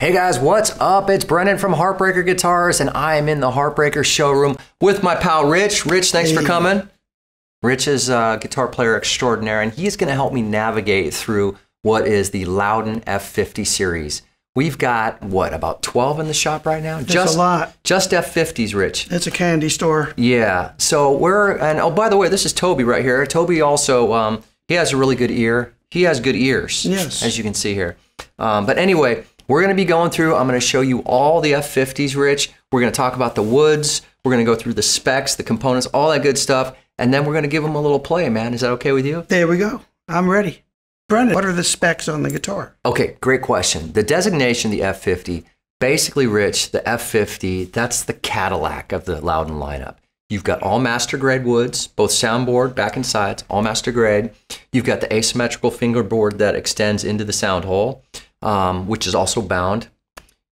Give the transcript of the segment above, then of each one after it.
Hey guys, what's up? It's Brennan from Heartbreaker Guitars, and I am in the Heartbreaker showroom with my pal Rich. Rich, thanks for coming. Rich is a guitar player extraordinaire, and he's going to help me navigate through what is the Lowden F50 series. We've got, what, about 12 in the shop right now? That's a lot. Just F50s, Rich. It's a candy store. Yeah. So and oh, by the way, this is Toby right here. Toby also, he has a really good ear. He has good ears, yes, as you can see here. But anyway, we're going to be going through, I'm going to show you all the F50s, Rich. We're going to talk about the woods. We're going to go through the specs, the components, all that good stuff. And then we're going to give them a little play, man. Is that okay with you? There we go. I'm ready. Brendan, what are the specs on the guitar? Okay, great question. The designation, the F50, basically, Rich, the F50, that's the Cadillac of the Lowden lineup. You've got all master grade woods, both soundboard, back and sides, all master grade. You've got the asymmetrical fingerboard that extends into the sound hole, which is also bound.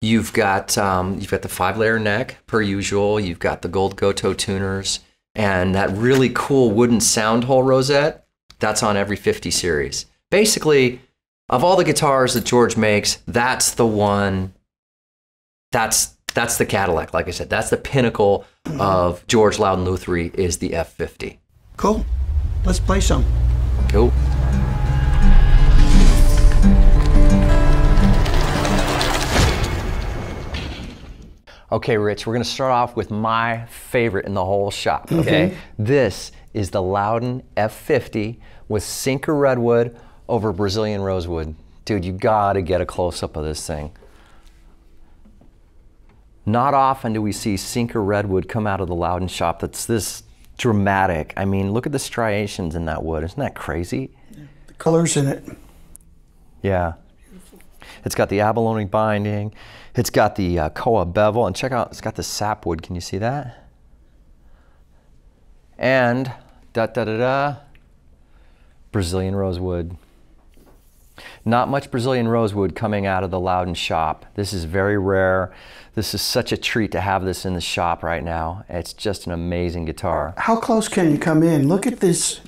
You've got the 5-layer neck per usual. You've got the gold Goto tuners and that really cool wooden sound hole rosette. That's on every 50 series. Basically, of all the guitars that George makes, that's the one. That's the Cadillac. Like I said, that's the pinnacle of George Lowden Lutherie is the F50. Cool. Let's play some. Cool. Okay, Rich, we're going to start off with my favorite in the whole shop, okay? This is the Lowden F50 with Sitka Redwood over Brazilian Rosewood. Dude, you got to get a close-up of this thing. Not often do we see Sitka Redwood come out of the Lowden shop that's this dramatic. I mean, look at the striations in that wood. Isn't that crazy? Yeah, the colors in it. Yeah. It's got the abalone binding. It's got the koa bevel, and check out, it's got the sapwood. Can you see that? And Brazilian rosewood. Not much Brazilian rosewood coming out of the Lowden shop. This is very rare. This is such a treat to have this in the shop right now. It's just an amazing guitar. How close can you come in? Look at this.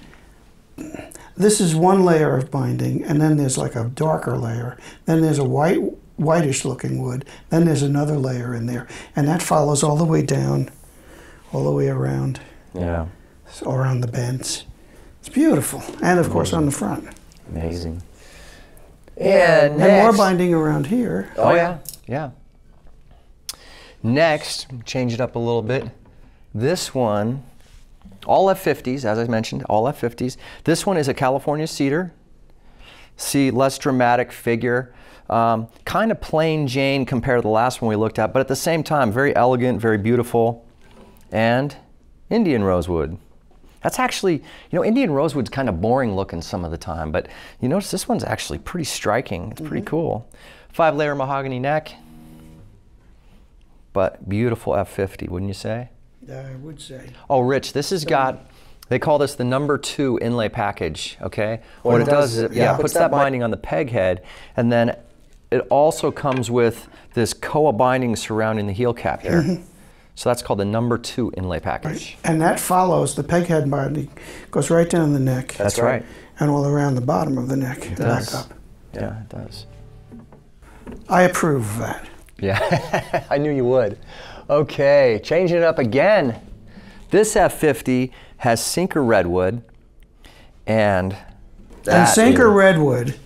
This is one layer of binding, and then there's like a darker layer. Then there's a whitish looking wood. Then there's another layer in there. And that follows all the way down, all the way around. Yeah. So around the bends. It's beautiful. And of course on the front. Amazing. And more binding around here. Oh yeah, yeah. Next, change it up a little bit. This one, all F50s, as I mentioned, all F50s. This one is a California Cedar. See, less dramatic figure. Kind of plain Jane compared to the last one we looked at, but at the same time, very elegant, very beautiful. And Indian Rosewood. That's actually, you know, Indian Rosewood's kind of boring looking some of the time, but you notice this one's actually pretty striking. It's pretty cool. 5-layer mahogany neck, but beautiful F50, wouldn't you say? Yeah, I would say. Oh, Rich, this has got, they call this the #2 inlay package, okay? What it does is it puts that binding on the peg head, and then it also comes with this koa binding surrounding the heel cap there. So that's called the #2 inlay package. Right. And that follows the peg head binding, goes right down the neck. That's right. And all around the bottom of the neck, It back does. up. Yeah, it does. I approve of that. Yeah, I knew you would. Okay, changing it up again. This F50 has Sitka Redwood, and Sitka Redwood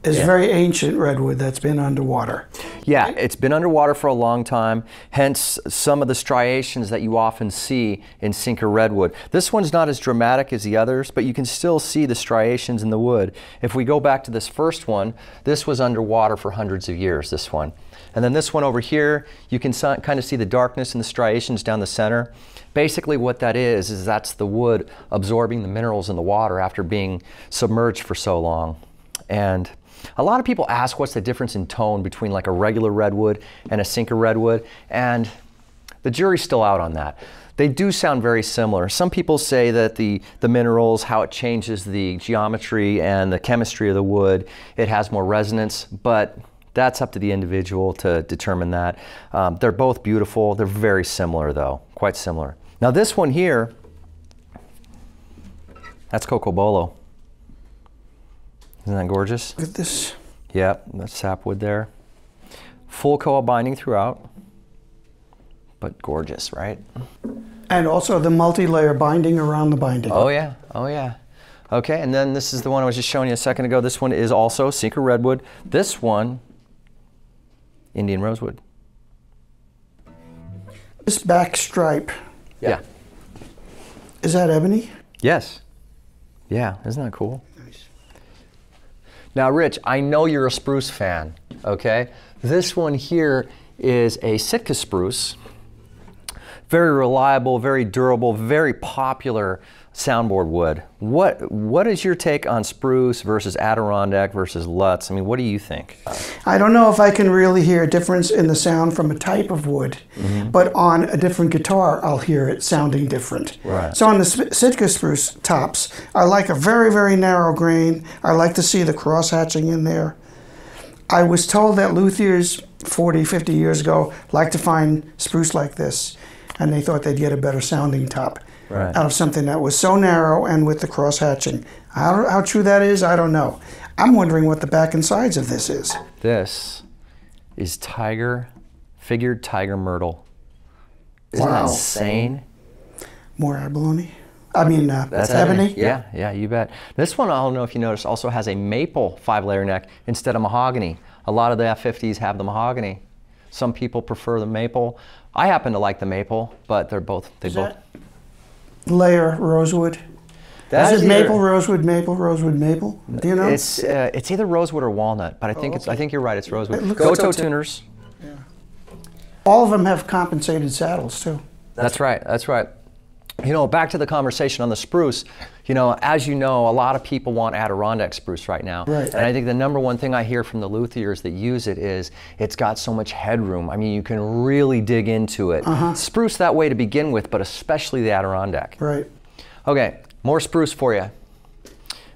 is very ancient redwood that's been underwater. Yeah, it's been underwater for a long time, hence some of the striations that you often see in Sitka Redwood. This one's not as dramatic as the others, but you can still see the striations in the wood. If we go back to this first one, this was underwater for hundreds of years, this one. And then this one over here, you can kind of see the darkness and the striations down the center. Basically what that is that's the wood absorbing the minerals in the water after being submerged for so long. And a lot of people ask what's the difference in tone between like a regular redwood and a Sitka Redwood, and the jury's still out on that. They do sound very similar. Some people say that the minerals, how it changes the geometry and the chemistry of the wood, it has more resonance, but that's up to the individual to determine that. They're both beautiful. They're very similar though, quite similar. Now this one here, that's Cocobolo. Isn't that gorgeous? Look at this. Yep, that's sapwood there. Full koa binding throughout, but gorgeous, right? And also the multi-layer binding around the binding. Oh yeah, oh yeah. Okay, and then this is the one I was just showing you a second ago. This one is also Sitka Redwood. This one, Indian Rosewood. This back stripe, Yeah. is that ebony? Yes. Yeah, isn't that cool? Nice. Now, Rich, I know you're a spruce fan, okay? This one here is a Sitka Spruce. Very reliable, very durable, very popular soundboard wood. What is your take on spruce versus Adirondack versus Lutz? I mean, what do you think? I don't know if I can really hear a difference in the sound from a type of wood, but on a different guitar, I'll hear it sounding different. Right. So on the Sitka Spruce tops, I like a very, very narrow grain. I like to see the cross-hatching in there. I was told that luthiers 40, 50 years ago liked to find spruce like this, and they thought they'd get a better sounding top. Right. Out of something that was so narrow and with the cross hatching. How true that is, I don't know. I'm wondering what the back and sides of this is. This is figured tiger myrtle. Isn't Wow. that insane? More abalone? I mean, That's ebony? Yeah, yeah, you bet. This one, I don't know if you noticed, also has a maple 5-layer neck instead of mahogany. A lot of the F50s have the mahogany. Some people prefer the maple. I happen to like the maple, but they're both, Layer rosewood. That's Is it maple, rosewood, maple, rosewood, maple? Do you know? It's either rosewood or walnut, but I think I think you're right. It's rosewood. It looks Goto like tuners. All of them have compensated saddles too. That's right. That's right. You know, back to the conversation on the spruce. You know, as you know, a lot of people want Adirondack spruce right now. Right. And I think the number one thing I hear from the luthiers that use it is it's got so much headroom. I mean, you can really dig into it. Spruce that way to begin with, but especially the Adirondack. Right. Okay, more spruce for you.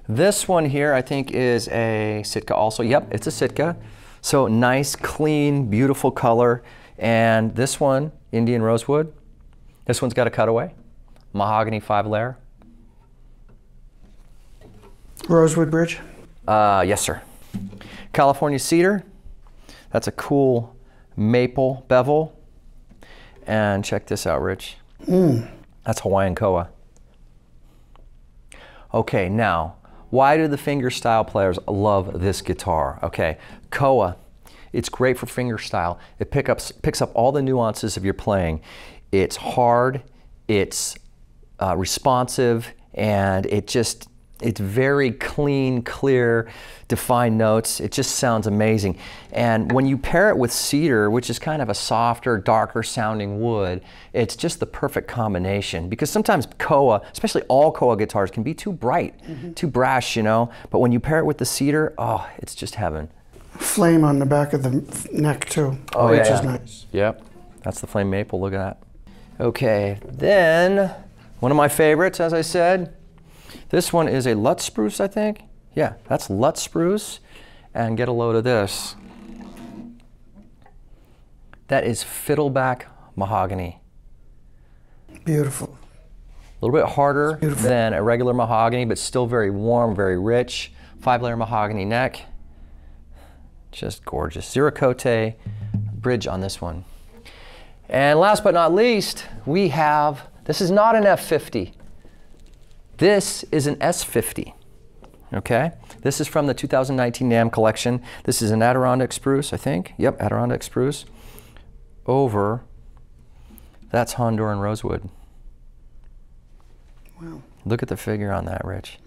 This one here, I think, is a Sitka also. Yep, it's a Sitka. So nice, clean, beautiful color. And this one, Indian Rosewood. This one's got a cutaway. Mahogany 5-layer. Rosewood bridge. Yes, sir. California Cedar. That's a cool maple bevel. And check this out, Rich. That's Hawaiian koa. Okay, now, why do the fingerstyle players love this guitar? Okay, koa, it's great for fingerstyle. It picks up all the nuances of your playing. It's hard, it's responsive, and it's very clean, clear, defined notes. It just sounds amazing. And when you pair it with cedar, which is kind of a softer, darker sounding wood, it's just the perfect combination. Because sometimes koa, especially all koa guitars, can be too bright, too brash, you know. But when you pair it with the cedar, oh, it's just heaven. Flame on the back of the neck too, which is nice. Yep, that's the flame maple, look at that. Okay, then one of my favorites, as I said, this one is a Lutz spruce, I think. Yeah, that's Lutz spruce. And get a load of this. That is fiddleback mahogany. Beautiful. A little bit harder than a regular mahogany, but still very warm, very rich. 5-layer mahogany neck. Just gorgeous. Zero-cote bridge on this one. And last but not least, we have, this is not an F50. This is an S50, okay? This is from the 2019 NAMM collection. This is an Adirondack Spruce, I think. Yep, Adirondack Spruce. Over, that's Honduran Rosewood. Wow. Look at the figure on that, Rich.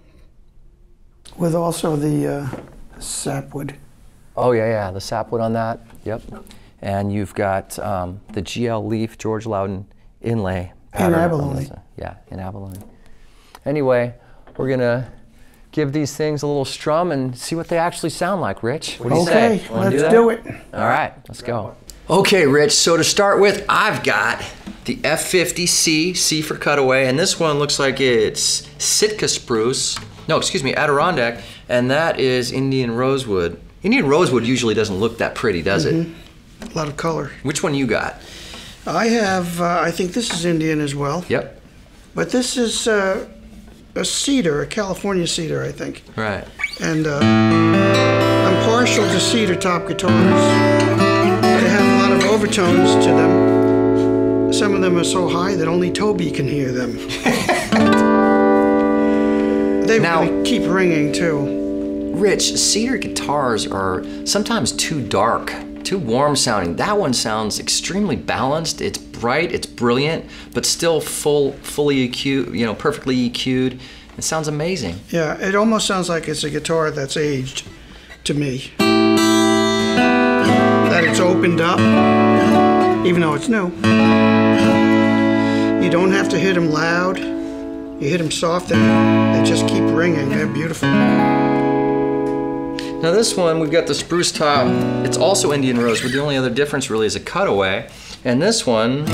With also the sapwood. Oh yeah, yeah, the sapwood on that, yep. And you've got the GL Leaf George Lowden inlay pattern. In abalone. Yeah, in abalone. Anyway, we're gonna give these things a little strum and see what they actually sound like, Rich. What do you say? Okay, let's do it. All right, let's go. Okay, Rich, so to start with, I've got the F50C, C for cutaway, and this one looks like it's Sitka Spruce. No, excuse me, Adirondack, and that is Indian Rosewood. Indian Rosewood usually doesn't look that pretty, does it? A lot of color. Which one you got? I have, I think this is Indian as well. Yep. But this is a cedar, a California cedar, I think. Right. And I'm partial to cedar top guitars. They undertones to them. Some of them are so high that only Toby can hear them. They really keep ringing too. Rich, cedar guitars are sometimes too dark, too warm sounding. That one sounds extremely balanced. It's bright, it's brilliant, but still fully EQ'd, you know, perfectly EQ'd. It sounds amazing. Yeah, it almost sounds like it's a guitar that's aged to me. That it's opened up, even though it's new. You don't have to hit them loud. You hit them soft and they just keep ringing. They're beautiful. Now this one, we've got the spruce top. It's also Indian rosewood. The only other difference really is a cutaway. And this one,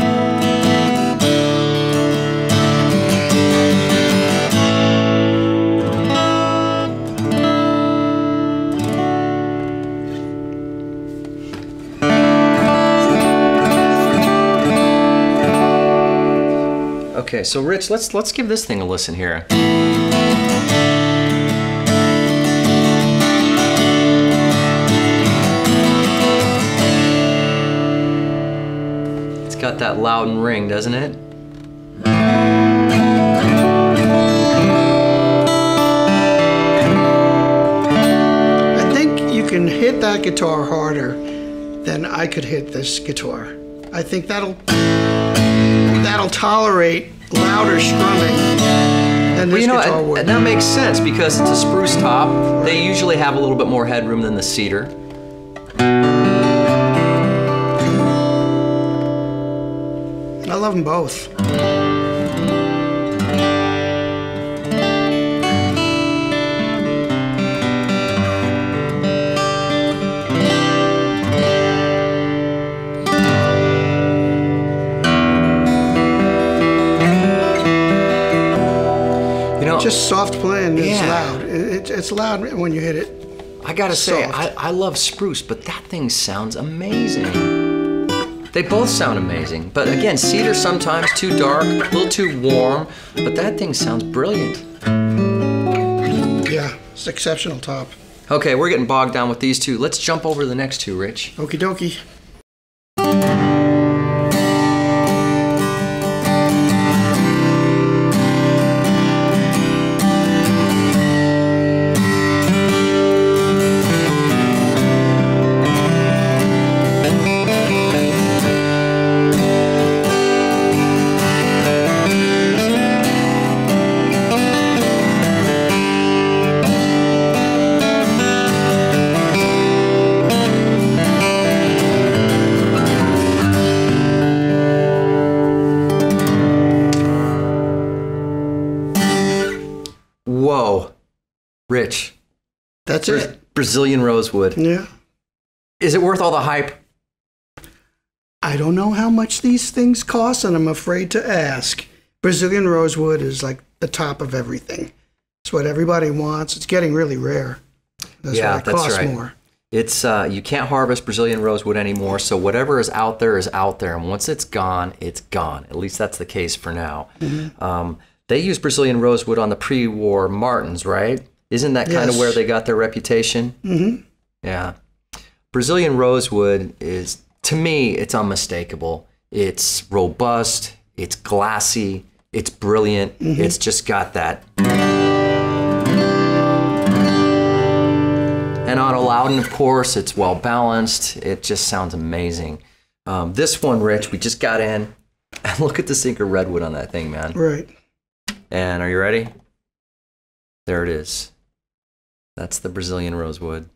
okay, so Rich, let's give this thing a listen here. It's got that Lowden ring, doesn't it? I think you can hit that guitar harder than I could hit this guitar. I think that'll tolerate louder strumming than this guitar would. And that makes sense because it's a spruce top. Right. They usually have a little bit more headroom than the cedar. I love them both. Just soft playing is loud. It's loud when you hit it. I gotta say, I love spruce, but that thing sounds amazing. They both sound amazing. But again, cedar sometimes too dark, a little too warm, but that thing sounds brilliant. Yeah, it's an exceptional top. Okay, we're getting bogged down with these two. Let's jump over to the next two, Rich. Okie dokie. Whoa, Rich. That's it. Brazilian rosewood. Yeah. Is it worth all the hype? I don't know how much these things cost, and I'm afraid to ask. Brazilian rosewood is like the top of everything. It's what everybody wants. It's getting really rare. That's why it costs more. It's you can't harvest Brazilian rosewood anymore, so whatever is out there, and once it's gone, it's gone. At least that's the case for now. Mm-hmm. They used Brazilian rosewood on the pre-war Martins, right? Isn't that kind of where they got their reputation? Mm-hmm. Yeah. Brazilian rosewood is, to me, it's unmistakable. It's robust, it's glassy, it's brilliant, it's just got that. And on a Lowden, of course, it's well balanced. It just sounds amazing. This one, Rich, we just got in, and look at the sinker redwood on that thing, man. Right. And are you ready? There it is. That's the Brazilian rosewood.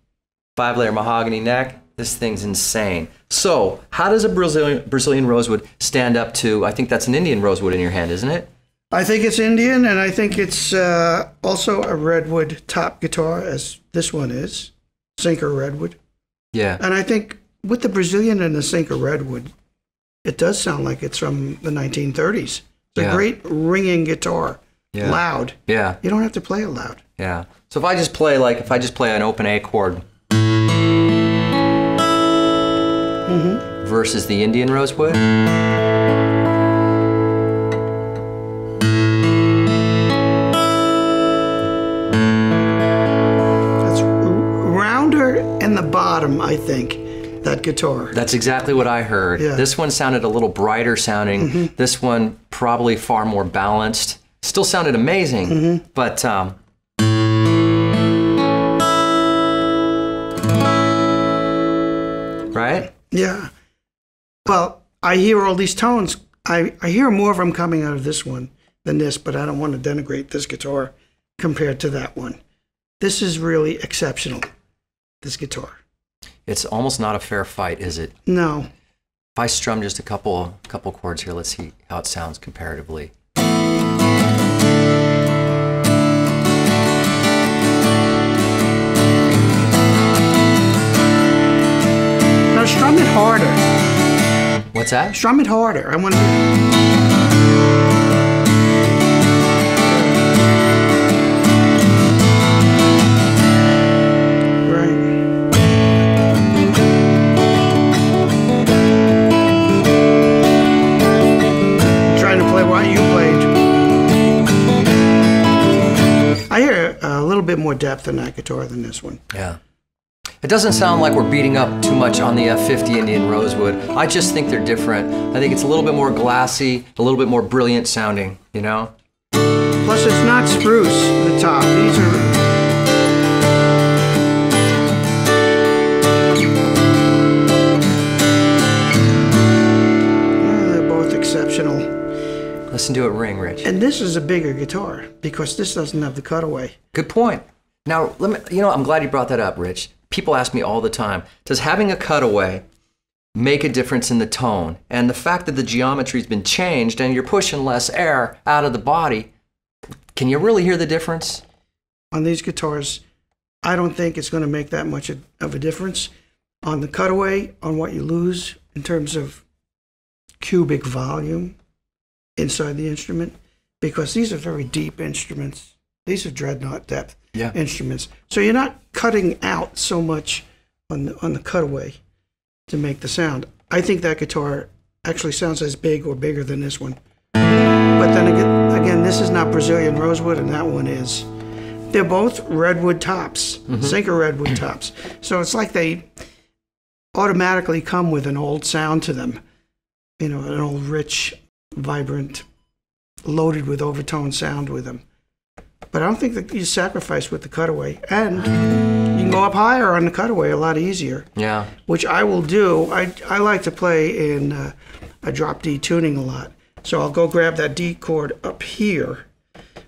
5-layer mahogany neck. This thing's insane. So, how does a Brazilian rosewood stand up to, I think that's an Indian rosewood in your hand, isn't it? I think it's Indian, and I think it's also a redwood top guitar, as this one is. Sinker redwood. Yeah. And I think with the Brazilian and the sinker redwood, it does sound like it's from the 1930s. It's a great ringing guitar. Yeah. Loud. Yeah. You don't have to play it loud. Yeah. So if I just play an open A chord versus the Indian rosewood. That's rounder in the bottom, I think. That that guitar. That's exactly what I heard. Yeah. This one sounded a little brighter sounding. Mm-hmm. This one probably far more balanced. Still sounded amazing, Mm-hmm. but right? Yeah. Well, I hear all these tones. I hear more of them coming out of this one than this, but I don't want to denigrate this guitar compared to that one. This is really exceptional, this guitar. It's almost not a fair fight, is it? No. If I strum just a couple chords here, let's see how it sounds comparatively. Now strum it harder. What's that? Strum it harder. I want to. A little bit more depth in that guitar than this one. Yeah. It doesn't sound like we're beating up too much on the F50 Indian Rosewood. I just think they're different. I think it's a little bit more glassy, a little bit more brilliant sounding, you know? Plus it's not spruce, the top. These are... they're both exceptional. Listen to it ring, Rich. And this is a bigger guitar because this doesn't have the cutaway. Good point. Now, I'm glad you brought that up, Rich. People ask me all the time, does having a cutaway make a difference in the tone? And the fact that the geometry's been changed and you're pushing less air out of the body, can you really hear the difference? On these guitars, I don't think it's going to make that much of a difference. On the cutaway, on what you lose in terms of cubic volume inside the instrument, because these are very deep instruments. These are dreadnought depth instruments. So you're not cutting out so much on the cutaway to make the sound. I think that guitar actually sounds as big or bigger than this one. But then again, this is not Brazilian Rosewood and that one is. They're both Redwood tops, Sitka Redwood tops. So it's like they automatically come with an old sound to them. You know, an old rich, vibrant, loaded with overtone sound with them. But I don't think that you sacrifice with the cutaway. And you can go up higher on the cutaway a lot easier. Yeah. Which I will do. I like to play in a drop D tuning a lot. So I'll go grab that D chord up here,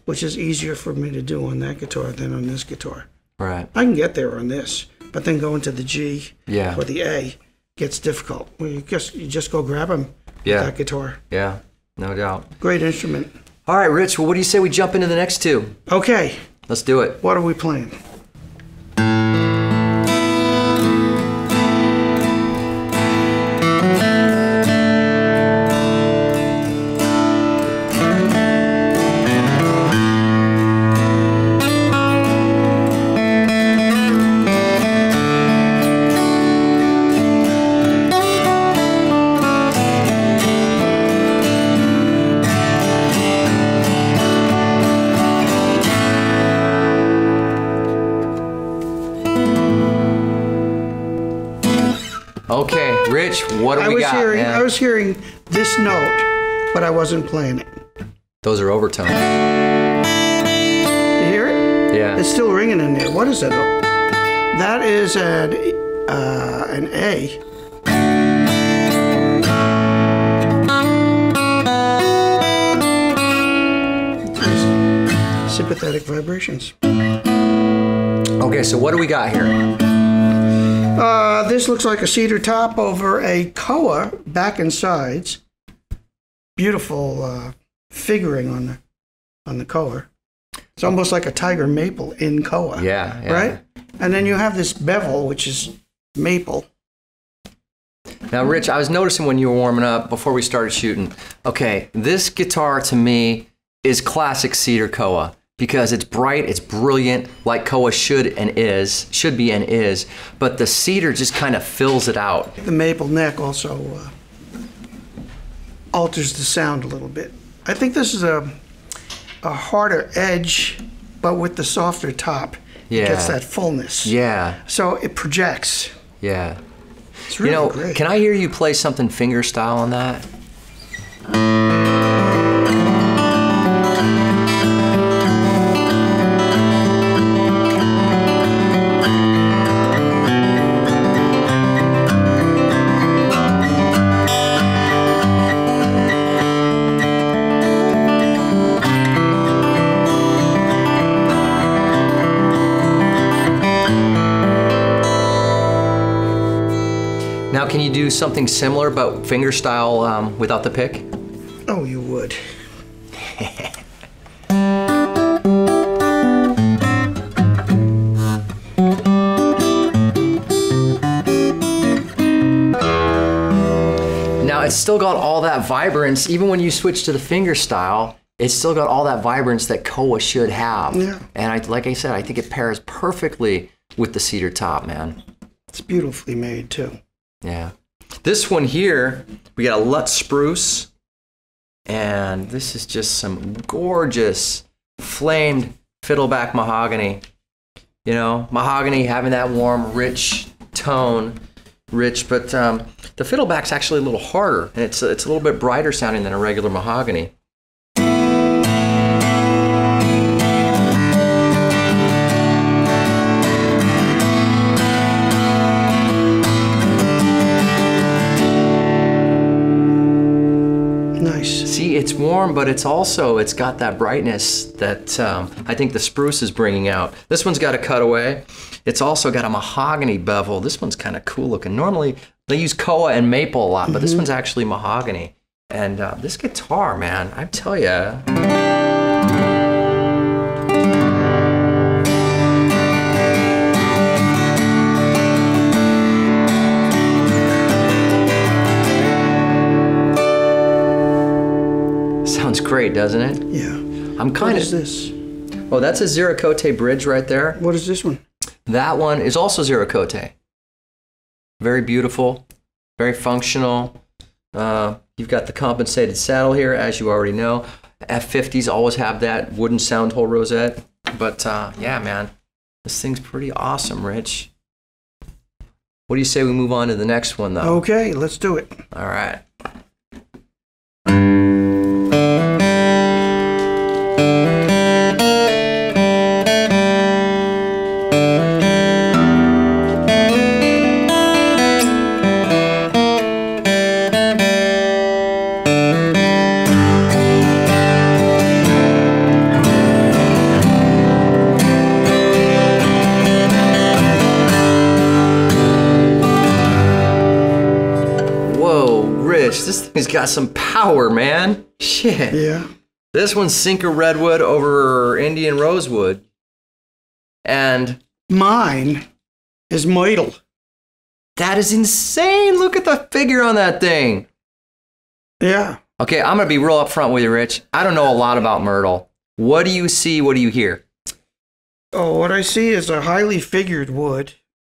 which is easier for me to do on that guitar than on this guitar. Right. I can get there on this, but then going to the G or the A gets difficult. Well, you just go grab them with that guitar. Yeah, no doubt. Great instrument. All right, Rich, well, what do you say we jump into the next two? Okay. Let's do it. What are we playing? Okay, Rich, what do we got, man? I was hearing this note, but I wasn't playing it. Those are overtones. You hear it? Yeah. It's still ringing in there. What is that? That is an A. Sympathetic vibrations. Okay, so what do we got here? This looks like a cedar top over a koa back and sides. Beautiful figuring on the koa. It's almost like a tiger maple in koa. Yeah. Right? And then you have this bevel, which is maple. Now, Rich, I was noticing when you were warming up before we started shooting. Okay, this guitar to me is classic cedar koa. Because it's bright, it's brilliant, like koa should be and is, but the cedar just kind of fills it out. The maple neck also alters the sound a little bit. I think this is a harder edge, but with the softer top, it gets that fullness. Yeah. So it projects. Yeah. It's really great. Can I hear you play something finger style on that? Now, can you do something similar but finger style without the pick? Oh, you would. Now, it's still got all that vibrance. Even when you switch to the finger style, it's still got all that vibrance that koa should have. Yeah. And like I said, I think it pairs perfectly with the cedar top, man. It's beautifully made, too. Yeah. This one here, we got a Lowden Spruce, and this is just some gorgeous flamed fiddleback mahogany. You know, mahogany having that warm, rich tone, but the fiddleback's actually a little harder, and it's a little bit brighter sounding than a regular mahogany. See, it's warm, but it's got that brightness that I think the spruce is bringing out. This one's got a cutaway. It's also got a mahogany bevel. This one's kind of cool looking. Normally, they use koa and maple a lot, but this one's actually mahogany. And this guitar, man, I tell you. Sounds great, doesn't it? Yeah. What is this? Oh, that's a Ziracote bridge right there. What is this one? That one is also Ziracote. Very beautiful, very functional. You've got the compensated saddle here, as you already know. F50s always have that wooden sound hole rosette. But yeah, man, this thing's pretty awesome, Rich. What do you say we move on to the next one, though? Okay, let's do it. All right. This thing's got some power, man. Shit. Yeah. This one's Sitka Redwood over Indian Rosewood. And mine is myrtle. That is insane. Look at the figure on that thing. Yeah. Okay, I'm going to be real upfront with you, Rich. I don't know a lot about myrtle. What do you see? What do you hear? Oh, what I see is a highly figured wood.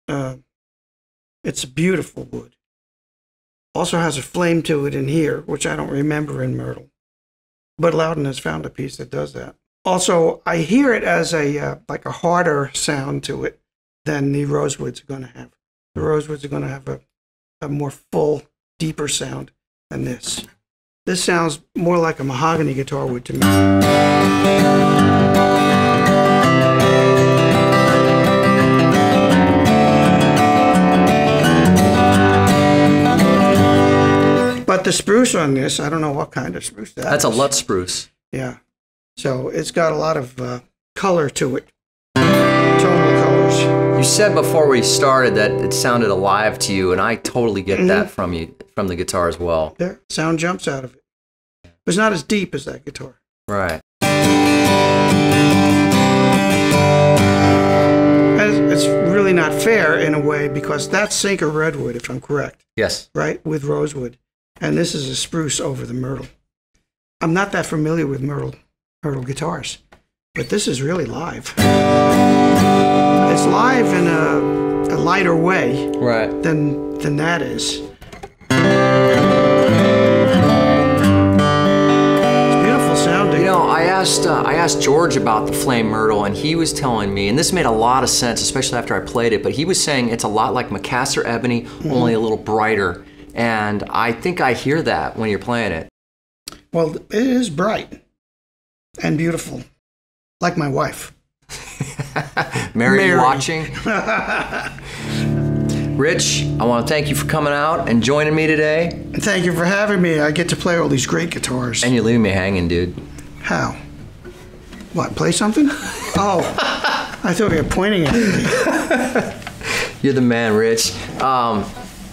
It's a beautiful wood. Also has a flame to it in here, which I don't remember in myrtle. But Lowden has found a piece that does that. Also, I hear it as a like a harder sound to it than the Rosewoods are going to have. The Rosewoods are going to have a more full, deeper sound than this. This sounds more like a mahogany guitar would to me. But the spruce on this, I don't know what kind of spruce that is. That's a Lowden Spruce. Yeah. So it's got a lot of color to it. Tonal colors. You said before we started that it sounded alive to you, and I totally get that from you, from the guitar as well. Yeah, sound jumps out of it. It's not as deep as that guitar. Right. And it's really not fair in a way because that's Sitka Redwood, if I'm correct. Yes. Right, with Rosewood. And this is a spruce over the myrtle. I'm not that familiar with myrtle guitars, but this is really live. It's live in a lighter way than that is. It's beautiful sounding. You know, I asked George about the flame myrtle, and he was telling me, and this made a lot of sense, especially after I played it, but he was saying it's a lot like Macassar ebony, only a little brighter. And I think I hear that when you're playing it. Well, it is bright and beautiful, like my wife. Mary watching. Rich, I want to thank you for coming out and joining me today. And thank you for having me. I get to play all these great guitars. And you're leaving me hanging, dude. How? What, play something? Oh, I thought you were pointing at me. You're the man, Rich.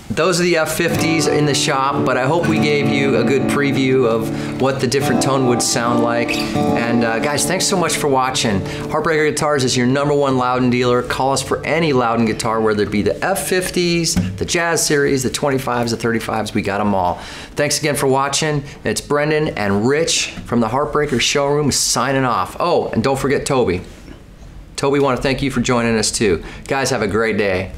Those are the F50s in the shop, but I hope we gave you a good preview of what the different tone woods sound like. And guys, thanks so much for watching. Heartbreaker Guitars is your #1 Lowden dealer. Call us for any Lowden guitar, whether it be the F50s, the Jazz Series, the 25s, the 35s, we got them all. Thanks again for watching. It's Brendan and Rich from the Heartbreaker showroom signing off. Oh, and don't forget Toby. Toby, want to thank you for joining us too. Guys, have a great day.